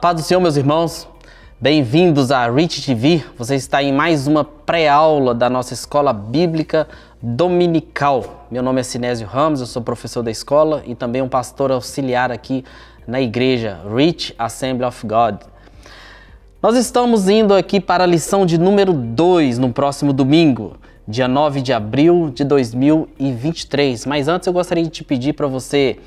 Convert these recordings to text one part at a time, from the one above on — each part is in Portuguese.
A paz do Senhor, meus irmãos. Bem-vindos à Rich TV. Você está em mais uma pré-aula da nossa escola bíblica dominical. Meu nome é Sinésio Ramos, eu sou professor da escola e também um pastor auxiliar aqui na igreja Rich Assembly of God. Nós estamos indo aqui para a lição de número 2 no próximo domingo, dia 9 de abril de 2023. Mas antes eu gostaria de te pedir para você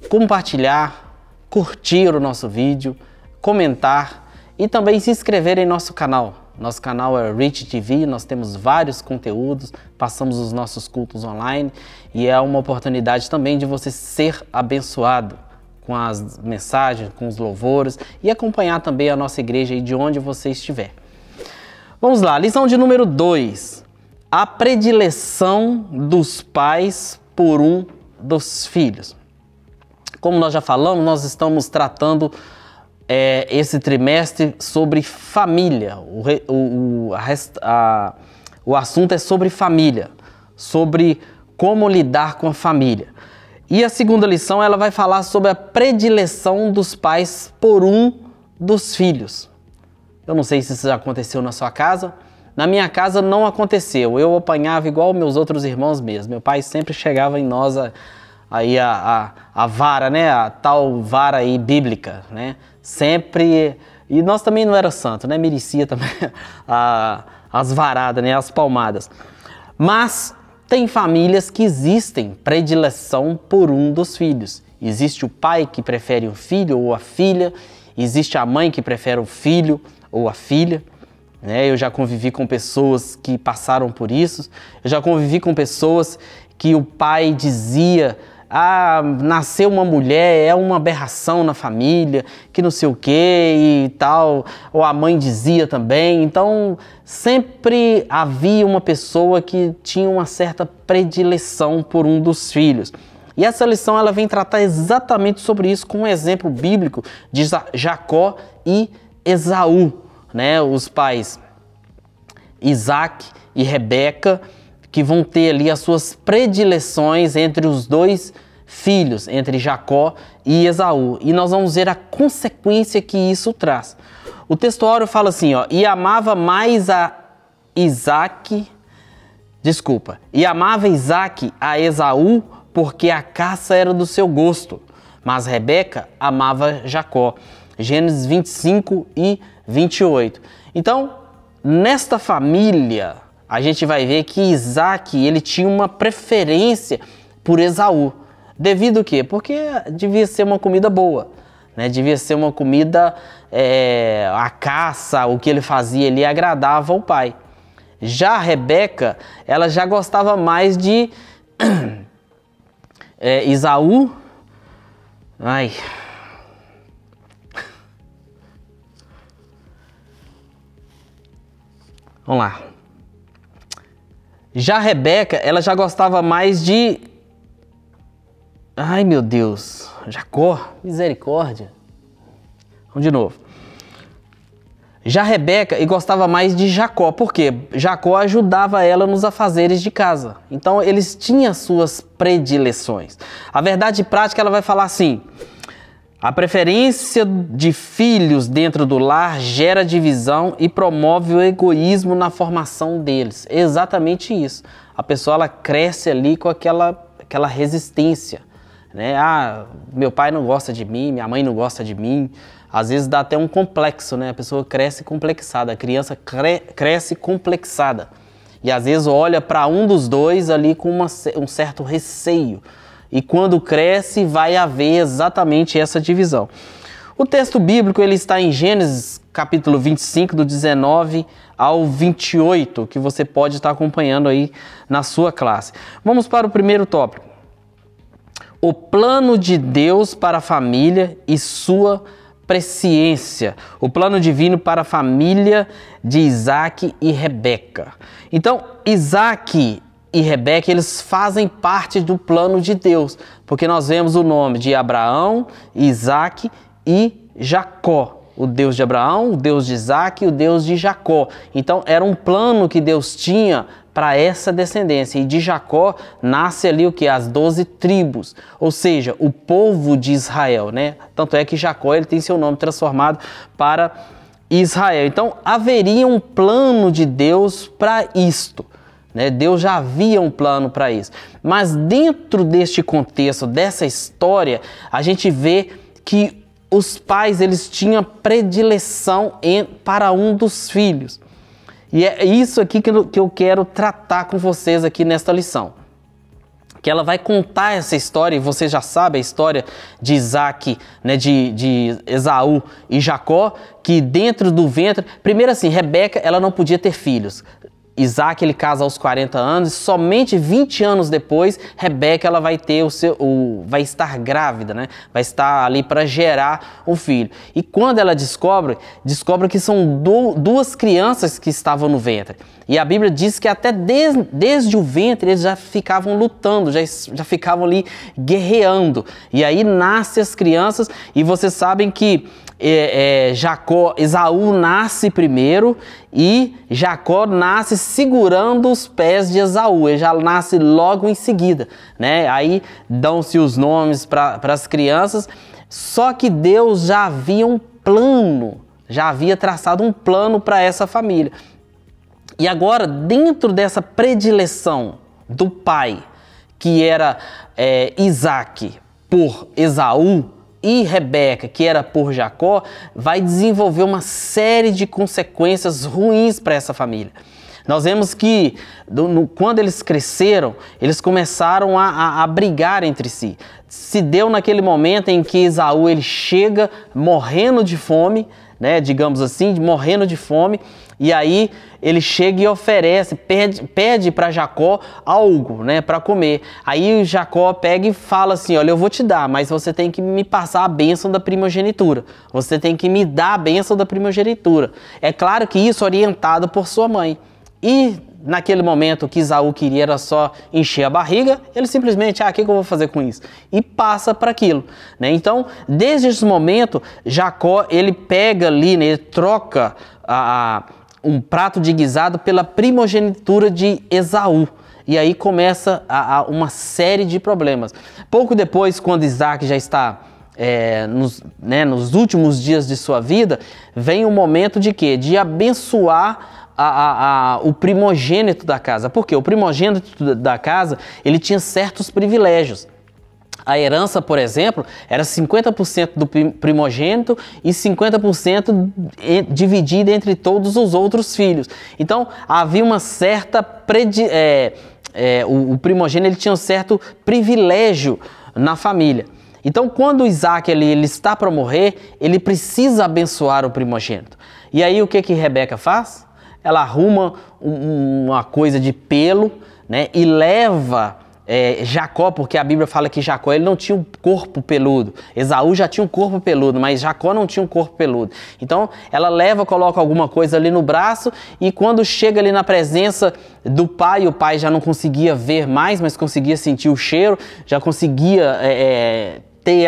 compartilhar, curtir o nosso vídeo, comentar e também se inscrever em nosso canal. Nosso canal é Rich TV, nós temos vários conteúdos, passamos os nossos cultos online e é uma oportunidade também de você ser abençoado com as mensagens, com os louvores e acompanhar também a nossa igreja aí de onde você estiver. Vamos lá, lição de número 2. A predileção dos pais por um dos filhos. Como nós já falamos, nós estamos tratando esse trimestre sobre família. O assunto é sobre família, sobre como lidar com a família. E a segunda lição ela vai falar sobre a predileção dos pais por um dos filhos. Eu não sei se isso já aconteceu na sua casa. Na minha casa não aconteceu. Eu apanhava igual meus outros irmãos mesmo. Meu pai sempre chegava em nós a vara, né? A tal vara aí bíblica, né? Sempre. E nós também não era santo, né? Merecia também as varadas, né? As palmadas. Mas tem famílias que existem predileção por um dos filhos. Existe o pai que prefere o filho ou a filha. Existe a mãe que prefere o filho ou a filha. Eu já convivi com pessoas que passaram por isso. Eu já convivi com pessoas que o pai dizia: nasceu uma mulher, é uma aberração na família, que não sei o que e tal, ou a mãe dizia também. Então, sempre havia uma pessoa que tinha uma certa predileção por um dos filhos. E essa lição ela vem tratar exatamente sobre isso com um exemplo bíblico de Jacó e Esaú, né? Os pais Isaac e Rebeca, que vão ter ali as suas predileções entre os dois filhos, entre Jacó e Esaú. E nós vamos ver a consequência que isso traz. O textuário fala assim, e amava Isaac a Esaú, porque a caça era do seu gosto, mas Rebeca amava Jacó. Gênesis 25 e 28. Então, nesta família, a gente vai ver que Isaac ele tinha uma preferência por Esaú. Devido a quê? Porque devia ser uma comida boa, né? Devia ser uma comida, a caça, o que ele fazia ali agradava ao pai. Já a Rebeca, ela já gostava mais de Esaú. Vamos lá. Já a Rebeca, ela já gostava mais de... meu Deus. Jacó, misericórdia. Vamos de novo. Já a Rebeca gostava mais de Jacó. Por quê? Jacó ajudava ela nos afazeres de casa. Então, eles tinham suas predileções. A verdade prática, ela vai falar assim: a preferência de filhos dentro do lar gera divisão e promove o egoísmo na formação deles. É exatamente isso. A pessoa ela cresce ali com aquela resistência, né? Meu pai não gosta de mim, minha mãe não gosta de mim. Às vezes dá até um complexo, né? A pessoa cresce complexada, a criança cresce complexada. E às vezes olha para um dos dois ali com um certo receio. E quando cresce, vai haver exatamente essa divisão. O texto bíblico ele está em Gênesis capítulo 25, do 19 ao 28, que você pode estar acompanhando aí na sua classe. Vamos para o primeiro tópico. O plano de Deus para a família e sua presciência. O plano divino para a família de Isaac e Rebeca. Então, Isaac e Rebeca, eles fazem parte do plano de Deus, porque nós vemos o nome de Abraão, Isaac e Jacó. O Deus de Abraão, o Deus de Isaac e o Deus de Jacó. Então, era um plano que Deus tinha para essa descendência. E de Jacó nasce ali o que? As 12 tribos, ou seja, o povo de Israel, né? Tanto é que Jacó ele tem seu nome transformado para Israel. Então haveria um plano de Deus para isto, né? Deus já havia um plano para isso. Mas dentro deste contexto, dessa história, a gente vê que os pais eles tinham predileção para um dos filhos. E é isso aqui que eu quero tratar com vocês aqui nesta lição. Que ela vai contar essa história, e você já sabe a história de Isaac, né, de Esaú e Jacó, que dentro do ventre... Primeiro assim, Rebeca ela não podia ter filhos. Isaac ele casa aos 40 anos, e somente 20 anos depois, Rebeca ela vai ter vai estar grávida, né? Vai estar ali para gerar um filho. E quando ela descobre que são duas crianças que estavam no ventre. E a Bíblia diz que até desde o ventre eles já ficavam lutando, já ficavam ali guerreando. E aí nascem as crianças, e vocês sabem que Esaú nasce primeiro e Jacó nasce segurando os pés de Esaú. Ele já nasce logo em seguida, né? Aí dão-se os nomes para as crianças. Só que Deus já havia um plano, já havia traçado um plano para essa família. E agora, dentro dessa predileção do pai, que era Isaac por Esaú, e Rebeca, que era por Jacó, vai desenvolver uma série de consequências ruins para essa família. Nós vemos que quando eles cresceram, eles começaram a brigar entre si. Se deu naquele momento em que Esaú ele chega morrendo de fome, né, digamos assim, morrendo de fome, e aí ele chega e oferece, pede para Jacó algo, né, para comer. Aí Jacó pega e fala assim, olha, eu vou te dar, mas você tem que me passar a bênção da primogenitura. Você tem que me dar a bênção da primogenitura. É claro que isso orientado por sua mãe. E naquele momento que Esaú queria era só encher a barriga, ele simplesmente, o que eu vou fazer com isso? E passa para aquilo, né? Então, desde esse momento, Jacó, ele pega ali, né, ele troca um prato de guisado pela primogenitura de Esaú. E aí começa uma série de problemas. Pouco depois, quando Isaac já está nos últimos dias de sua vida, vem o momento de quê? De abençoar o primogênito da casa. Por quê? O primogênito da casa, ele tinha certos privilégios. A herança, por exemplo, era 50% do primogênito e 50% dividido entre todos os outros filhos. Então, havia uma certa... o primogênito ele tinha um certo privilégio na família. Então, quando Isaac ele está para morrer, ele precisa abençoar o primogênito. E aí, o que Rebeca faz? Ela arruma uma coisa de pelo, né, e leva Jacó, porque a Bíblia fala que Jacó ele não tinha um corpo peludo. Esaú já tinha um corpo peludo, mas Jacó não tinha um corpo peludo. Então ela coloca alguma coisa ali no braço, e quando chega ali na presença do pai, o pai já não conseguia ver mais, mas conseguia sentir o cheiro, já conseguia ter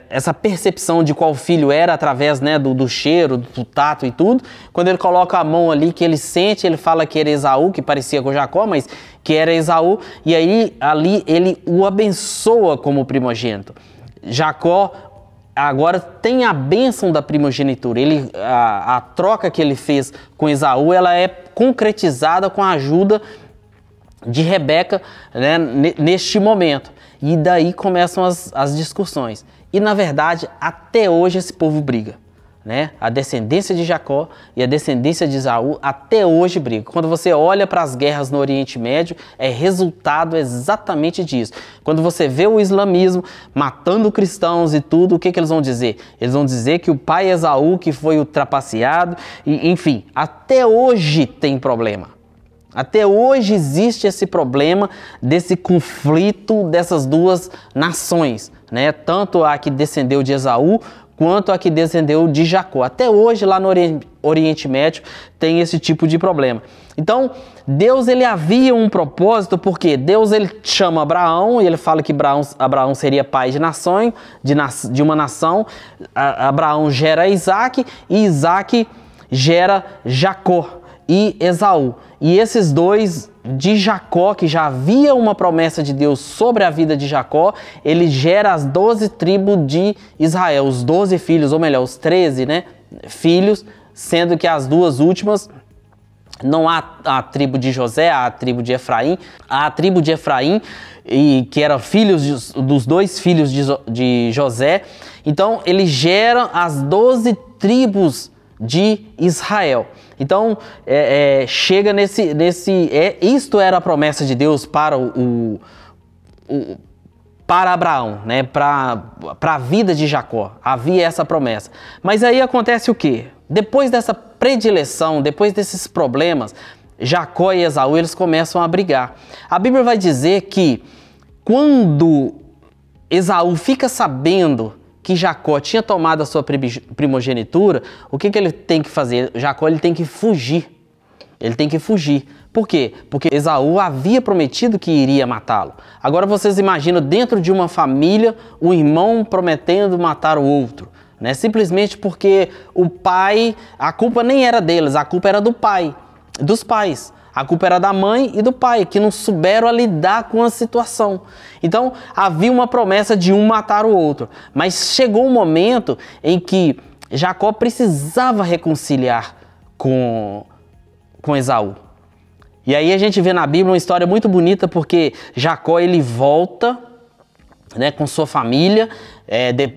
essa percepção de qual filho era através, né, do cheiro, do tato e tudo. Quando ele coloca a mão ali, que ele sente, ele fala que era Esaú, que parecia com Jacó, mas que era Esaú, e aí ali ele o abençoa como primogênito. Jacó agora tem a bênção da primogenitura. A troca que ele fez com Esaú, ela é concretizada com a ajuda de Rebeca, né, neste momento. E daí começam as discussões. E, na verdade, até hoje esse povo briga, né? A descendência de Jacó e a descendência de Esaú até hoje brigam. Quando você olha para as guerras no Oriente Médio, é resultado exatamente disso. Quando você vê o islamismo matando cristãos e tudo, o que eles vão dizer? Eles vão dizer que o pai Esaú que foi o trapaceado, e, enfim, até hoje tem problema. Até hoje existe esse problema desse conflito dessas duas nações, né? Tanto a que descendeu de Esaú quanto a que descendeu de Jacó. Até hoje lá no Oriente Médio tem esse tipo de problema. Então Deus ele havia um propósito, porque Deus ele chama Abraão e ele fala que Abraão seria pai de uma nação. Abraão gera Isaac e Isaac gera Jacó e Esaú. E esses dois de Jacó, que já havia uma promessa de Deus sobre a vida de Jacó, ele gera as 12 tribos de Israel, os 12 filhos, ou melhor, os 13, né, filhos, sendo que as duas últimas, não há a tribo de José, há a tribo de Efraim. A tribo de Efraim, que eram filhos dos dois filhos de José. Então, ele gera as 12 tribos de Israel. Então, chega isto era a promessa de Deus para para Abraão, né? Para a vida de Jacó. Havia essa promessa. Mas aí acontece o quê? Depois dessa predileção, depois desses problemas, Jacó e Esaú, eles começam a brigar. A Bíblia vai dizer que quando Esaú fica sabendo que Jacó tinha tomado a sua primogenitura, o que ele tem que fazer? Jacó, ele tem que fugir. Ele tem que fugir. Por quê? Porque Esaú havia prometido que iria matá-lo. Agora vocês imaginam dentro de uma família, um irmão prometendo matar o outro, né? Simplesmente porque o pai, a culpa nem era deles, a culpa era do pai, dos pais. A culpa era da mãe e do pai, que não souberam a lidar com a situação. Então, havia uma promessa de um matar o outro. Mas chegou um momento em que Jacó precisava reconciliar com Esaú. E aí a gente vê na Bíblia uma história muito bonita, porque Jacó, ele volta, né, com sua família,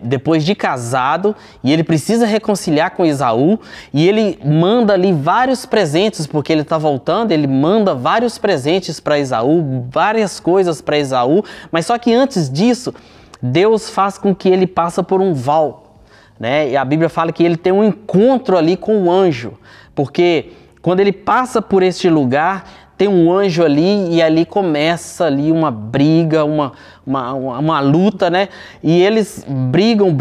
depois de casado, e ele precisa reconciliar com Esaú, e ele manda ali vários presentes, porque ele está voltando, ele manda vários presentes para Esaú, várias coisas para Esaú, mas só que antes disso, Deus faz com que ele passe por um val, né? E a Bíblia fala que ele tem um encontro ali com o anjo, porque quando ele passa por este lugar, tem um anjo ali, e ali começa ali uma briga, uma luta, né? E eles brigam,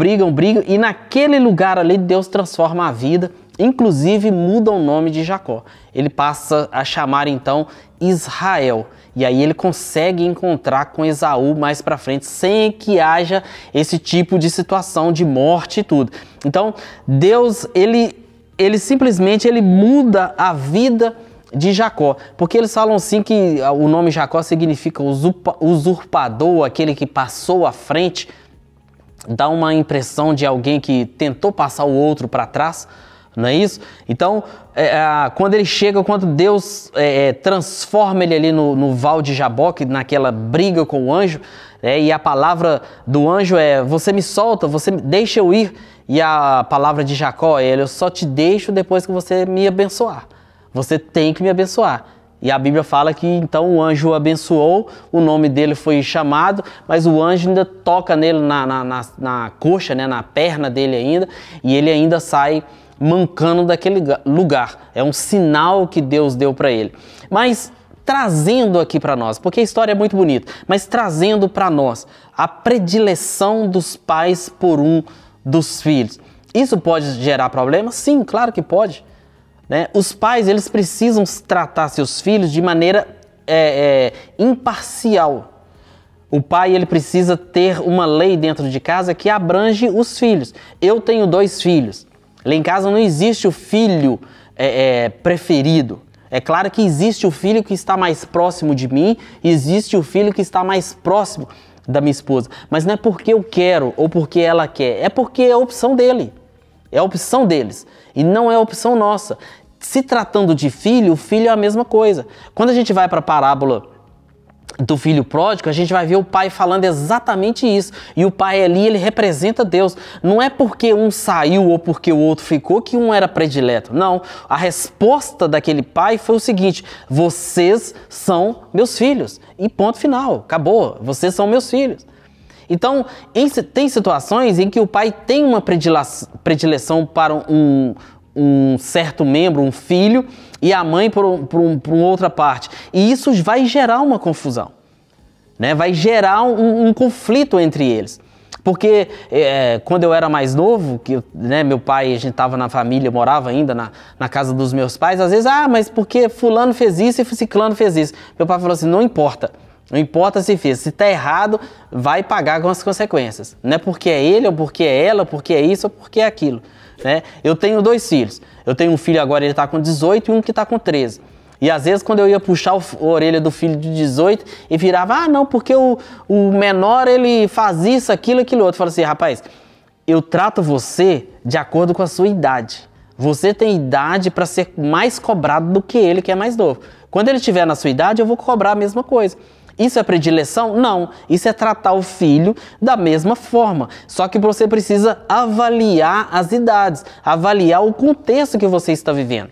e naquele lugar ali Deus transforma a vida, inclusive muda o nome de Jacó. Ele passa a chamar então Israel. E aí ele consegue encontrar com Esaú mais para frente, sem que haja esse tipo de situação de morte e tudo. Então, Deus, ele simplesmente muda a vida de Jacó, porque eles falam assim que o nome Jacó significa usurpador, aquele que passou à frente, dá uma impressão de alguém que tentou passar o outro para trás, não é isso? Então, quando ele chega, quando Deus transforma ele ali no Val de Jaboque, naquela briga com o anjo, e a palavra do anjo é: você me solta, você deixa eu ir. E a palavra de Jacó é: eu só te deixo depois que você me abençoar. Você tem que me abençoar. E a Bíblia fala que então o anjo o abençoou, o nome dele foi chamado, mas o anjo ainda toca nele na coxa, né, na perna dele ainda, e ele ainda sai mancando daquele lugar. É um sinal que Deus deu para ele. Mas trazendo aqui para nós, porque a história é muito bonita, mas trazendo para nós a predileção dos pais por um dos filhos. Isso pode gerar problemas? Sim, claro que pode. Né? Os pais, eles precisam tratar seus filhos de maneira imparcial. O pai, ele precisa ter uma lei dentro de casa que abrange os filhos. Eu tenho 2 filhos. Lá em casa não existe o filho preferido. É claro que existe o filho que está mais próximo de mim, existe o filho que está mais próximo da minha esposa. Mas não é porque eu quero ou porque ela quer, é porque é a opção dele. É a opção deles e não é a opção nossa. Se tratando de filho, o filho é a mesma coisa. Quando a gente vai para a parábola do filho pródigo, a gente vai ver o pai falando exatamente isso. E o pai ali, ele representa Deus. Não é porque um saiu ou porque o outro ficou que um era predileto. Não. A resposta daquele pai foi o seguinte: vocês são meus filhos. E ponto final. Acabou. Vocês são meus filhos. Então, tem situações em que o pai tem uma predileção para um certo membro, um filho, e a mãe por uma outra parte. E isso vai gerar uma confusão, né? Vai gerar um conflito entre eles. Porque quando eu era mais novo, meu pai, a gente estava na família, morava ainda na casa dos meus pais, às vezes, mas porque fulano fez isso e ciclano fez isso. Meu pai falou assim: não importa. Não importa se fez, se está errado, vai pagar com as consequências. Não é porque é ele, ou porque é ela, ou porque é isso, ou porque é aquilo. né? Eu tenho 2 filhos. Eu tenho um filho agora, ele está com 18 e um que está com 13. E às vezes quando eu ia puxar a orelha do filho de 18 e virava, ah não, porque o menor ele faz isso, aquilo, aquilo outro. Eu falo assim, rapaz, eu trato você de acordo com a sua idade. Você tem idade para ser mais cobrado do que ele que é mais novo. Quando ele estiver na sua idade, eu vou cobrar a mesma coisa. Isso é predileção? Não. Isso é tratar o filho da mesma forma. Só que você precisa avaliar as idades, avaliar o contexto que você está vivendo.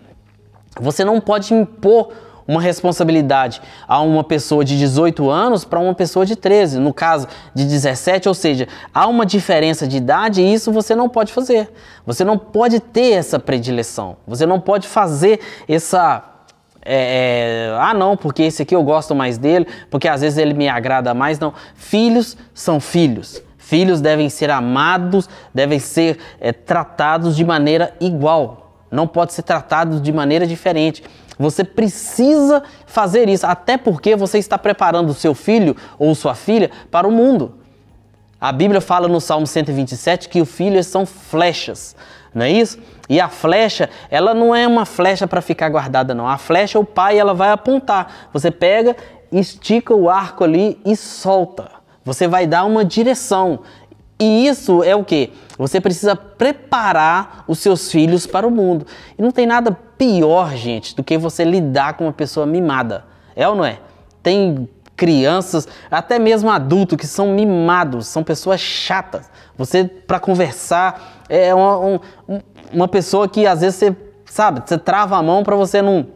Você não pode impor uma responsabilidade a uma pessoa de 18 anos para uma pessoa de 13, no caso de 17, ou seja, há uma diferença de idade e isso você não pode fazer. Você não pode ter essa predileção, você não pode fazer essa... ah não, porque esse aqui eu gosto mais dele, porque às vezes ele me agrada mais. Não, filhos são filhos. Filhos devem ser amados, devem ser tratados de maneira igual. Não pode ser tratado de maneira diferente. Você precisa fazer isso, até porque você está preparando o seu filho ou sua filha para o mundo. A Bíblia fala no Salmo 127 que os filhos são flechas, não é isso? E a flecha, ela não é uma flecha para ficar guardada, não. A flecha, o pai, ela vai apontar. Você pega, estica o arco ali e solta. Você vai dar uma direção. E isso é o quê? Você precisa preparar os seus filhos para o mundo. E não tem nada pior, gente, do que você lidar com uma pessoa mimada. É ou não é? Tem crianças, até mesmo adultos, que são mimados, são pessoas chatas. Você, para conversar, é uma pessoa que às vezes você, sabe, você trava a mão para você não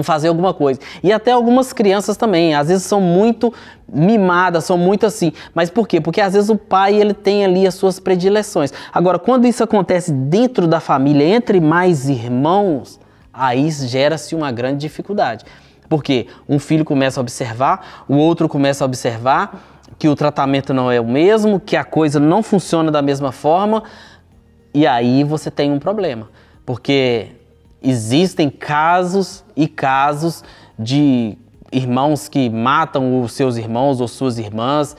fazer alguma coisa. E até algumas crianças também, às vezes são muito mimadas, são muito assim. Mas por quê? Porque às vezes o pai, ele tem ali as suas predileções. Agora, quando isso acontece dentro da família, entre mais irmãos, aí gera-se uma grande dificuldade. Porque um filho começa a observar, o outro começa a observar que o tratamento não é o mesmo, que a coisa não funciona da mesma forma, e aí você tem um problema. Porque existem casos e casos de irmãos que matam os seus irmãos ou suas irmãs,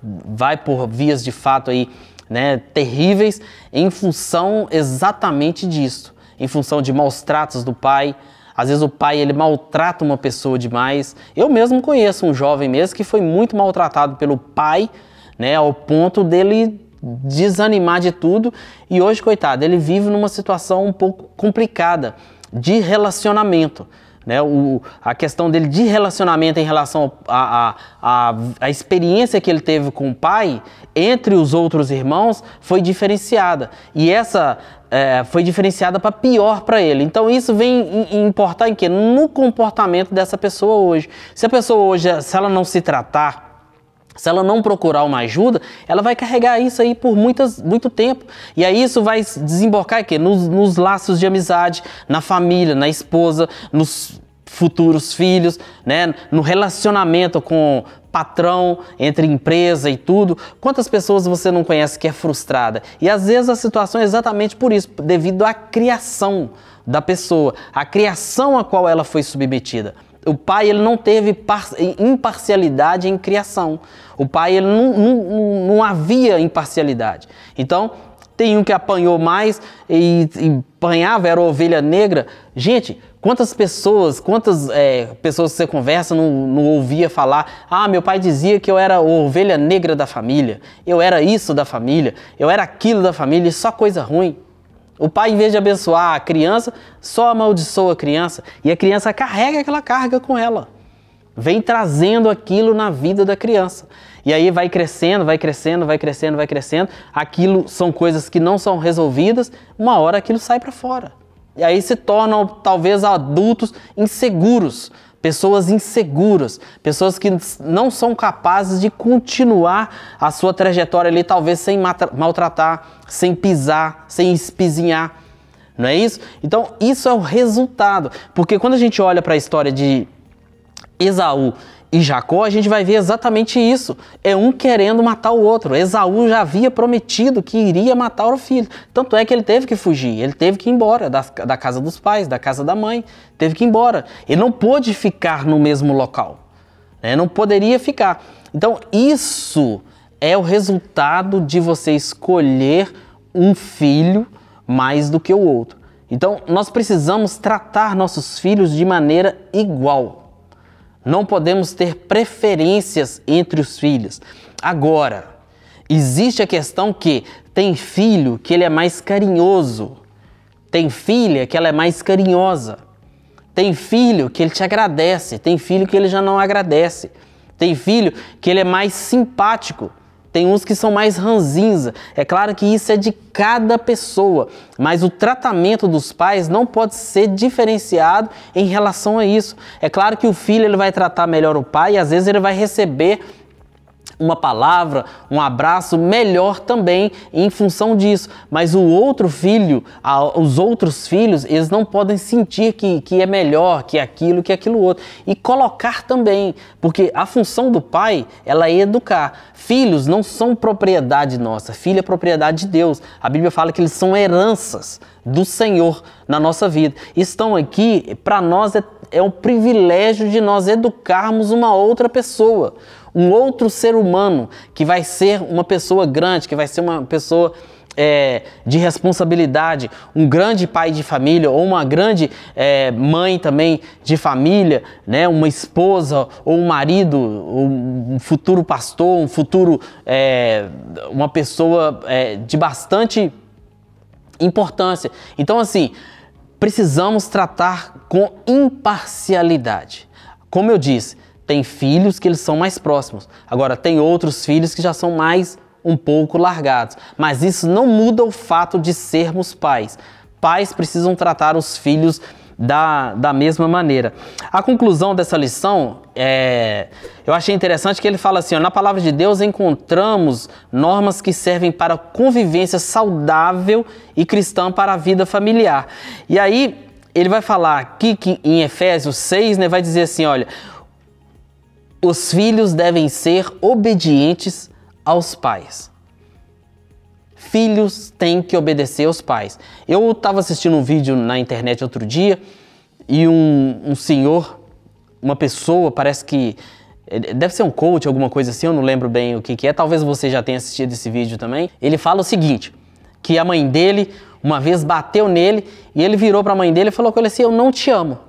vai por vias de fato aí, né, terríveis, em função exatamente disso, em função de maus tratos do pai. Às vezes o pai, ele maltrata uma pessoa demais. Eu mesmo conheço um jovem mesmo que foi muito maltratado pelo pai, né, ao ponto dele desanimar de tudo, e hoje, coitado, ele vive numa situação um pouco complicada de relacionamento, né? A questão dele de relacionamento em relação à experiência que ele teve com o pai, entre os outros irmãos, foi diferenciada, e essa foi diferenciada para pior para ele. Então isso vem importar em quê? No comportamento dessa pessoa hoje. Se a pessoa hoje, se ela não se tratar, se ela não procurar uma ajuda, ela vai carregar isso aí por muito tempo. E aí isso vai desembocar aqui nos laços de amizade, na família, na esposa, nos futuros filhos, né? No relacionamento com patrão, entre empresa e tudo. Quantas pessoas você não conhece que é frustrada? E às vezes a situação é exatamente por isso, devido à criação da pessoa, a criação a qual ela foi submetida. O pai, ele não teve imparcialidade em criação. O pai, ele não havia imparcialidade. Então, tem um que apanhou mais e apanhava, era ovelha negra. Gente, quantas pessoas que você conversa não ouvia falar: ah, meu pai dizia que eu era a ovelha negra da família, eu era isso da família, eu era aquilo da família, só coisa ruim. O pai, em vez de abençoar a criança, só amaldiçoa a criança. E a criança carrega aquela carga com ela. Vem trazendo aquilo na vida da criança. E aí vai crescendo, vai crescendo, vai crescendo, vai crescendo. Aquilo são coisas que não são resolvidas. Uma hora aquilo sai para fora. E aí se tornam, talvez, adultos inseguros. Pessoas inseguras, pessoas que não são capazes de continuar a sua trajetória ali, talvez sem maltratar, sem pisar, sem espizinhar, não é isso? Então isso é o resultado, porque quando a gente olha para a história de Esaú e Jacó, a gente vai ver exatamente isso, é um querendo matar o outro. Esaú já havia prometido que iria matar o filho, tanto é que ele teve que fugir, ele teve que ir embora da casa dos pais, da casa da mãe, teve que ir embora. Ele não pôde ficar no mesmo local, né? Não poderia ficar. Então isso é o resultado de você escolher um filho mais do que o outro. Então, nós precisamos tratar nossos filhos de maneira igual. Não podemos ter preferências entre os filhos. Agora, existe a questão que tem filho que ele é mais carinhoso, tem filha que ela é mais carinhosa, tem filho que ele te agradece, tem filho que ele já não agradece, tem filho que ele é mais simpático, tem uns que são mais ranzinza. É claro que isso é de cada pessoa, mas o tratamento dos pais não pode ser diferenciado em relação a isso. É claro que o filho ele vai tratar melhor o pai e às vezes ele vai receber uma palavra, um abraço melhor também em função disso. Mas o outro filho, os outros filhos, eles não podem sentir que é melhor que aquilo outro. E colocar também, porque a função do pai, ela é educar. Filhos não são propriedade nossa, filho é propriedade de Deus. A Bíblia fala que eles são heranças do Senhor na nossa vida. Estão aqui, para nós é um privilégio de nós educarmos uma outra pessoa, um outro ser humano que vai ser uma pessoa grande, que vai ser uma pessoa de responsabilidade, um grande pai de família ou uma grande mãe também de família, né? Uma esposa ou um marido, um futuro pastor, um futuro, uma pessoa de bastante importância. Então, assim, precisamos tratar com imparcialidade. Como eu disse, tem filhos que eles são mais próximos. Agora, tem outros filhos que já são mais um pouco largados. Mas isso não muda o fato de sermos pais. Pais precisam tratar os filhos da mesma maneira. A conclusão dessa lição, eu achei interessante que ele fala assim, na palavra de Deus encontramos normas que servem para convivência saudável e cristã para a vida familiar. E aí, ele vai falar aqui que em Efésios 6, né, vai dizer assim, olha, os filhos devem ser obedientes aos pais. Filhos têm que obedecer aos pais. Eu estava assistindo um vídeo na internet outro dia e um senhor, uma pessoa, parece que deve ser um coach, alguma coisa assim, eu não lembro bem o que é, talvez você já tenha assistido esse vídeo também. Ele fala o seguinte, que a mãe dele uma vez bateu nele e ele virou para a mãe dele e falou com ele assim, eu não te amo.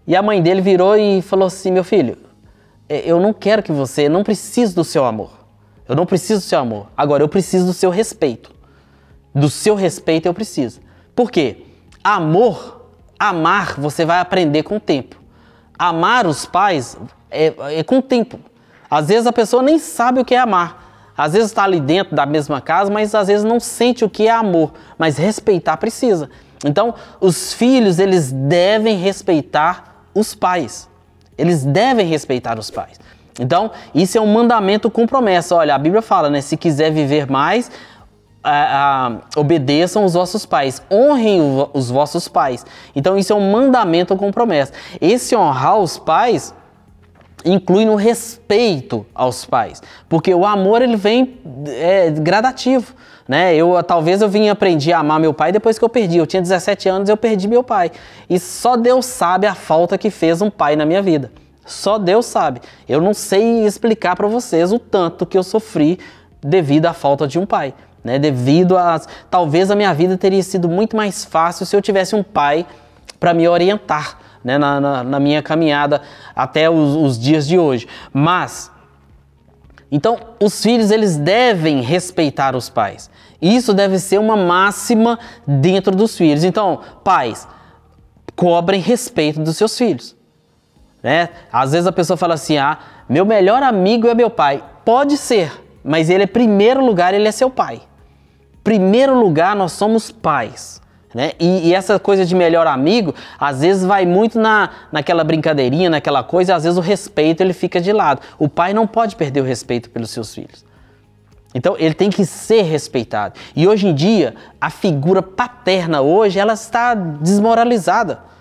E a mãe dele virou e falou assim, meu filho, eu não quero que você, não preciso do seu amor. Eu não preciso do seu amor. Agora, eu preciso do seu respeito. Do seu respeito eu preciso. Por quê? Amar, você vai aprender com o tempo. Amar os pais é com o tempo. Às vezes a pessoa nem sabe o que é amar. Às vezes está ali dentro da mesma casa, mas às vezes não sente o que é amor. Mas respeitar precisa. Então, os filhos, eles devem respeitar os pais. Eles devem respeitar os pais. Então, isso é um mandamento com promessa. Olha, a Bíblia fala, né? Se quiser viver mais, obedeçam os vossos pais. Honrem os vossos pais. Então, isso é um mandamento com promessa. Esse honrar os pais inclui no respeito aos pais. Porque o amor, ele vem gradativo. Né? Talvez eu aprendi a amar meu pai depois que eu perdi. Eu tinha 17 anos e eu perdi meu pai. E só Deus sabe a falta que fez um pai na minha vida. Só Deus sabe. Eu não sei explicar para vocês o tanto que eu sofri devido à falta de um pai. Né? Talvez a minha vida teria sido muito mais fácil se eu tivesse um pai para me orientar, né? na minha caminhada até os dias de hoje. Mas... então, os filhos, eles devem respeitar os pais. Isso deve ser uma máxima dentro dos filhos. Então, pais, cobrem respeito dos seus filhos. Né? Às vezes a pessoa fala assim, meu melhor amigo é meu pai. Pode ser, mas ele, em primeiro lugar, ele é seu pai. Primeiro lugar, nós somos pais. Né? E essa coisa de melhor amigo, às vezes vai muito naquela brincadeirinha, naquela coisa, às vezes o respeito ele fica de lado. O pai não pode perder o respeito pelos seus filhos. Então ele tem que ser respeitado. E hoje em dia, a figura paterna hoje, ela está desmoralizada.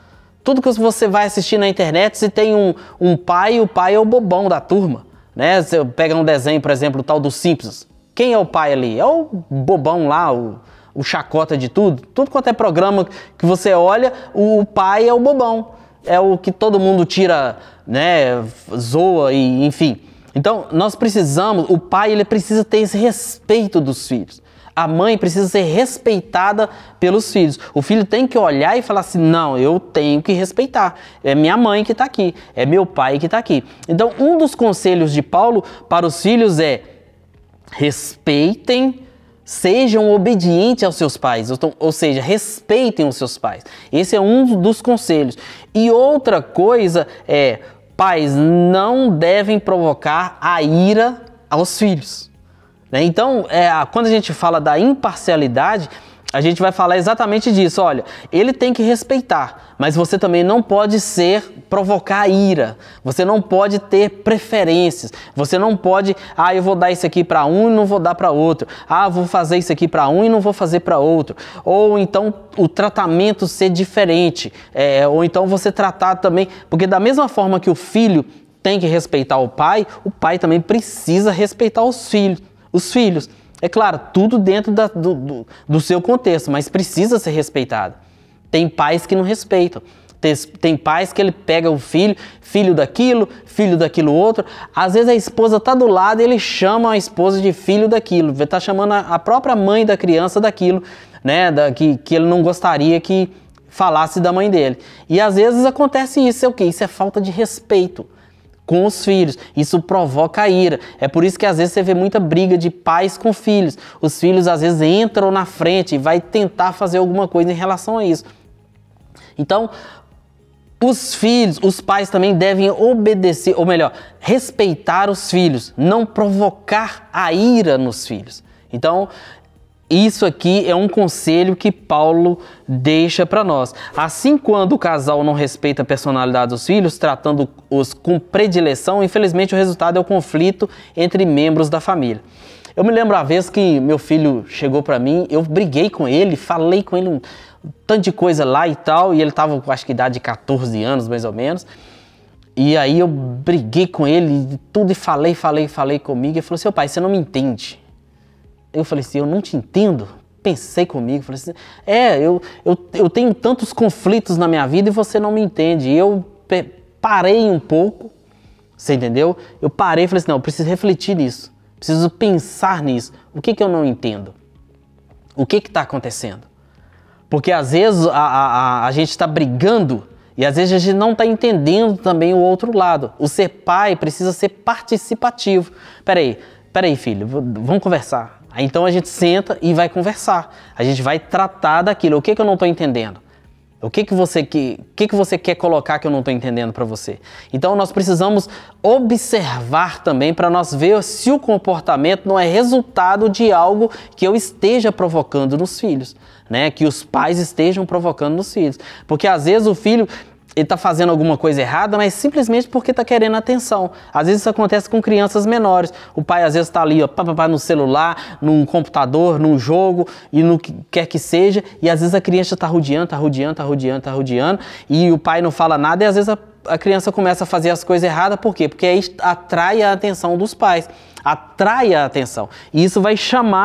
Tudo que você vai assistir na internet, se tem um pai, o pai é o bobão da turma. Né? Você pega um desenho, por exemplo, o tal dos Simpsons. Quem é o pai ali? É o bobão lá, o chacota de tudo. Tudo quanto é programa que você olha, o pai é o bobão. É o que todo mundo tira, né, zoa e enfim. Então, nós precisamos, o pai ele precisa ter esse respeito dos filhos. A mãe precisa ser respeitada pelos filhos. O filho tem que olhar e falar assim, não, eu tenho que respeitar. É minha mãe que está aqui, é meu pai que está aqui. Então, um dos conselhos de Paulo para os filhos é: respeitem, sejam obedientes aos seus pais, ou seja, respeitem os seus pais. Esse é um dos conselhos. E outra coisa é, pais não devem provocar a ira aos filhos. Então, quando a gente fala da imparcialidade, a gente vai falar exatamente disso. Olha, ele tem que respeitar, mas você também não pode provocar ira. Você não pode ter preferências. Você não pode, eu vou dar isso aqui para um e não vou dar para outro. Vou fazer isso aqui para um e não vou fazer para outro. Ou então o tratamento ser diferente. Ou então você tratar também, porque da mesma forma que o filho tem que respeitar o pai também precisa respeitar os filhos. É claro, tudo dentro do seu contexto, mas precisa ser respeitado. Tem pais que não respeitam. Tem pais que ele pega o filho daquilo outro. Às vezes a esposa está do lado e ele chama a esposa de filho daquilo. Está chamando a própria mãe da criança daquilo, né? Que ele não gostaria que falasse da mãe dele. E às vezes acontece isso. É o quê? Isso é falta de respeito com os filhos. Isso provoca ira. É por isso que às vezes você vê muita briga de pais com filhos. Os filhos às vezes entram na frente e vai tentar fazer alguma coisa em relação a isso. Então, os pais também devem obedecer, ou melhor, respeitar os filhos, não provocar a ira nos filhos. Então, isso aqui é um conselho que Paulo deixa para nós. Assim, quando o casal não respeita a personalidade dos filhos, tratando-os com predileção, infelizmente o resultado é o conflito entre membros da família. Eu me lembro uma vez que meu filho chegou para mim, eu briguei com ele, falei com ele um tanto de coisa lá e tal, e ele estava com acho que idade de 14 anos mais ou menos. E aí eu briguei com ele tudo e falei comigo. Ele falou assim: pai, você não me entende. Eu falei assim: eu não te entendo? Pensei comigo, falei assim: eu tenho tantos conflitos na minha vida e você não me entende. E eu parei um pouco, você entendeu? Eu parei e falei assim: não, eu preciso refletir nisso, preciso pensar nisso. O que eu não entendo? O que está acontecendo? Porque às vezes a gente está brigando e às vezes a gente não está entendendo também o outro lado. O ser pai precisa ser participativo. Peraí, filho, vamos conversar. Aí, então a gente senta e vai conversar. A gente vai tratar daquilo. O que eu não estou entendendo? O que você quer colocar que eu não estou entendendo para você? Então nós precisamos observar também para nós ver se o comportamento não é resultado de algo que eu esteja provocando nos filhos, né? Que os pais estejam provocando nos filhos. Porque às vezes o filho ele está fazendo alguma coisa errada, mas simplesmente porque está querendo atenção. Às vezes isso acontece com crianças menores. O pai às vezes está ali, no celular, num computador, num jogo e no que quer que seja, e às vezes a criança está rodeando, e o pai não fala nada, e às vezes a criança começa a fazer as coisas erradas. Por quê? Porque aí atrai a atenção dos pais. Atrai a atenção. E isso vai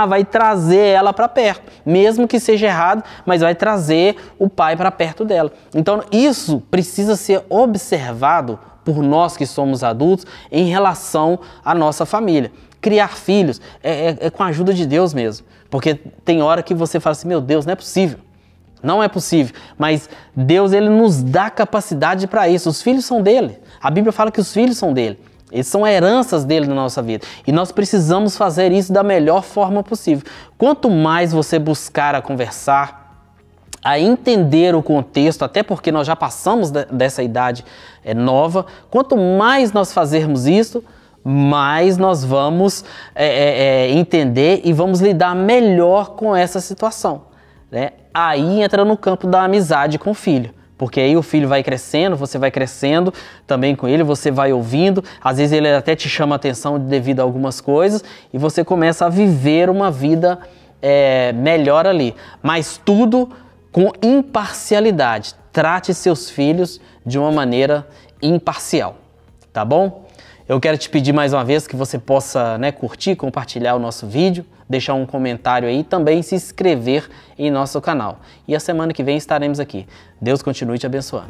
vai trazer ela para perto. Mesmo que seja errado, mas vai trazer o pai para perto dela. Então isso precisa ser observado por nós que somos adultos em relação à nossa família. Criar filhos é com a ajuda de Deus mesmo. Porque tem hora que você fala assim: meu Deus, não é possível. Não é possível, mas Deus ele nos dá capacidade para isso. Os filhos são dele. A Bíblia fala que os filhos são dele. Eles são heranças dele na nossa vida. E nós precisamos fazer isso da melhor forma possível. Quanto mais você buscar a conversar, a entender o contexto, até porque nós já passamos dessa idade nova, quanto mais nós fazermos isso, mais nós vamos entender e vamos lidar melhor com essa situação, né? Aí entra no campo da amizade com o filho. Porque aí o filho vai crescendo, você vai crescendo também com ele, você vai ouvindo, às vezes ele até te chama a atenção devido a algumas coisas e você começa a viver uma vida melhor ali. Mas tudo com imparcialidade. Trate seus filhos de uma maneira imparcial, tá bom? Eu quero te pedir mais uma vez que você possa, curtir, compartilhar o nosso vídeo, deixar um comentário aí e também se inscrever em nosso canal. E a semana que vem estaremos aqui. Deus continue te abençoando.